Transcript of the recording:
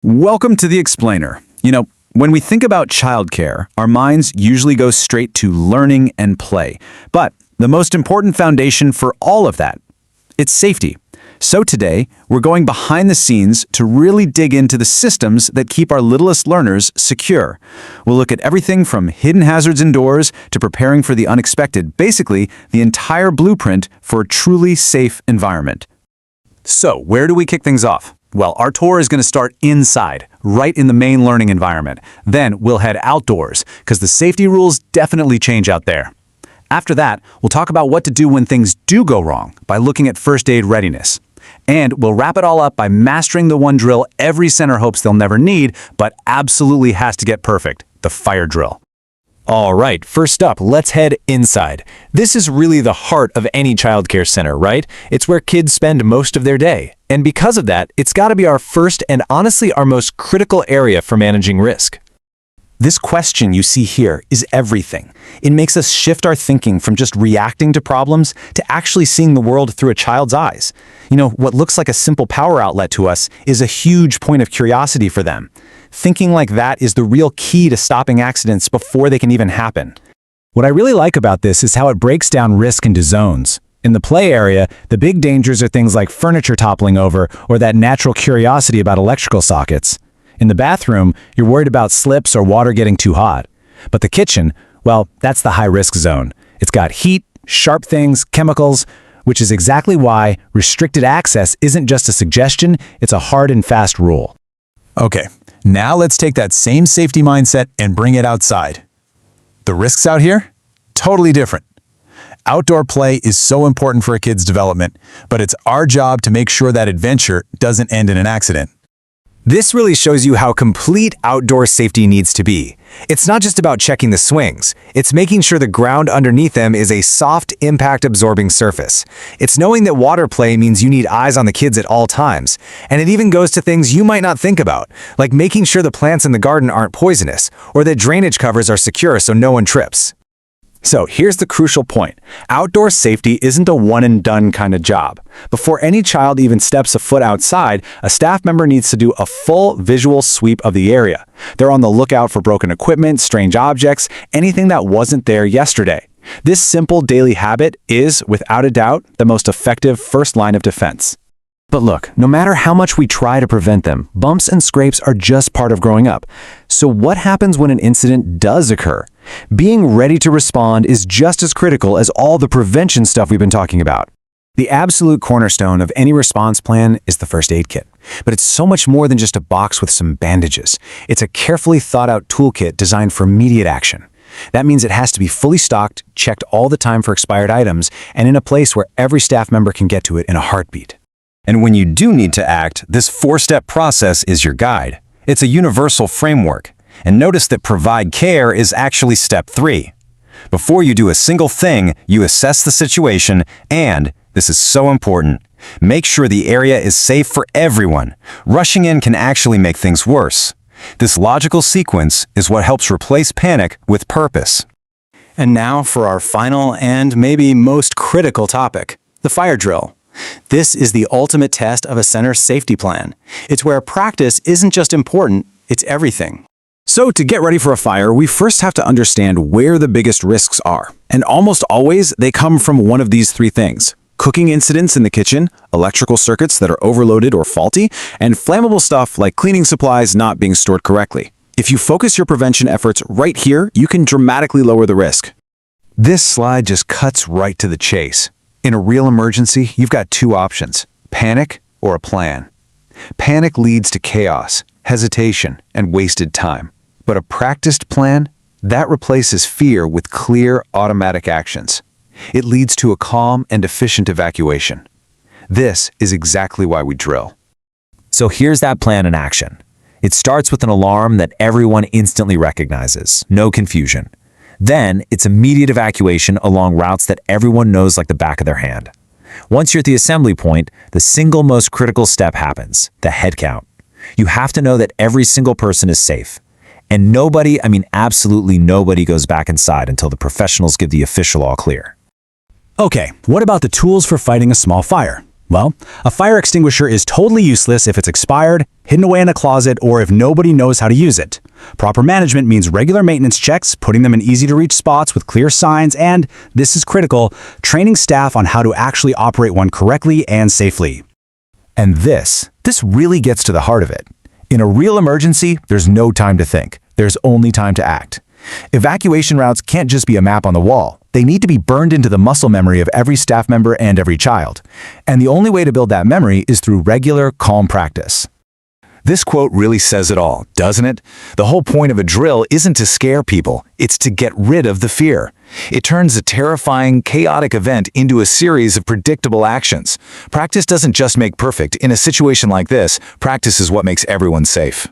Welcome to The Explainer. When we think about childcare, our minds usually go straight to learning and play. But the most important foundation for all of that, it's safety. So today, we're going behind the scenes to really dig into the systems that keep our littlest learners secure. We'll look at everything from hidden hazards indoors to preparing for the unexpected, basically the entire blueprint for a truly safe environment. So, where do we kick things off? Well, our tour is going to start inside, right in the main learning environment. Then we'll head outdoors, because the safety rules definitely change out there. After that, we'll talk about what to do when things do go wrong by looking at first aid readiness. And we'll wrap it all up by mastering the one drill every center hopes they'll never need, but absolutely has to get perfect, the fire drill. All right, first up, let's head inside. This is really the heart of any childcare center, right? It's where kids spend most of their day. And because of that, it's got to be our first and honestly our most critical area for managing risk. This question you see here is everything. It makes us shift our thinking from just reacting to problems to actually seeing the world through a child's eyes. What looks like a simple power outlet to us is a huge point of curiosity for them. Thinking like that is the real key to stopping accidents before they can even happen. What I really like about this is how it breaks down risk into zones. In the play area, the big dangers are things like furniture toppling over or that natural curiosity about electrical sockets. In the bathroom, you're worried about slips or water getting too hot. But the kitchen, well, that's the high-risk zone. It's got heat, sharp things, chemicals, which is exactly why restricted access isn't just a suggestion, it's a hard and fast rule. Okay, now let's take that same safety mindset and bring it outside. The risks out here? Totally different. Outdoor play is so important for a kid's development, but it's our job to make sure that adventure doesn't end in an accident. This really shows you how complete outdoor safety needs to be. It's not just about checking the swings. It's making sure the ground underneath them is a soft, impact-absorbing surface. It's knowing that water play means you need eyes on the kids at all times. And it even goes to things you might not think about, like making sure the plants in the garden aren't poisonous, or that drainage covers are secure so no one trips. So here's the crucial point. Outdoor safety isn't a one-and-done kind of job. Before any child even steps a foot outside, a staff member needs to do a full visual sweep of the area. They're on the lookout for broken equipment, strange objects, anything that wasn't there yesterday. This simple daily habit is, without a doubt, the most effective first line of defense. But look, no matter how much we try to prevent them, bumps and scrapes are just part of growing up. So what happens when an incident does occur? Being ready to respond is just as critical as all the prevention stuff we've been talking about. The absolute cornerstone of any response plan is the first aid kit. But it's so much more than just a box with some bandages. It's a carefully thought-out toolkit designed for immediate action. That means it has to be fully stocked, checked all the time for expired items, and in a place where every staff member can get to it in a heartbeat. And when you do need to act, this four-step process is your guide. It's a universal framework. And notice that provide care is actually step 3. Before you do a single thing, you assess the situation and, this is so important, make sure the area is safe for everyone. Rushing in can actually make things worse. This logical sequence is what helps replace panic with purpose. And now for our final and maybe most critical topic, the fire drill. This is the ultimate test of a center's safety plan. It's where practice isn't just important, it's everything. So to get ready for a fire, we first have to understand where the biggest risks are. And almost always, they come from one of these 3 things. Cooking incidents in the kitchen, electrical circuits that are overloaded or faulty, and flammable stuff like cleaning supplies not being stored correctly. If you focus your prevention efforts right here, you can dramatically lower the risk. This slide just cuts right to the chase. In a real emergency, you've got 2 options, panic or a plan. Panic leads to chaos, hesitation, and wasted time. But a practiced plan, that replaces fear with clear, automatic actions. It leads to a calm and efficient evacuation. This is exactly why we drill. So here's that plan in action. It starts with an alarm that everyone instantly recognizes, no confusion. Then, it's immediate evacuation along routes that everyone knows like the back of their hand. Once you're at the assembly point, the single most critical step happens, the head count. You have to know that every single person is safe. And nobody, absolutely nobody goes back inside until the professionals give the official all clear. Okay, what about the tools for fighting a small fire? Well, a fire extinguisher is totally useless if it's expired, hidden away in a closet, or if nobody knows how to use it. Proper management means regular maintenance checks, putting them in easy-to-reach spots with clear signs, and, this is critical, training staff on how to actually operate one correctly and safely. And this really gets to the heart of it. In a real emergency, there's no time to think. There's only time to act. Evacuation routes can't just be a map on the wall. They need to be burned into the muscle memory of every staff member and every child. And the only way to build that memory is through regular, calm practice. This quote really says it all, doesn't it? The whole point of a drill isn't to scare people, it's to get rid of the fear. It turns a terrifying, chaotic event into a series of predictable actions. Practice doesn't just make perfect. In a situation like this, practice is what makes everyone safe.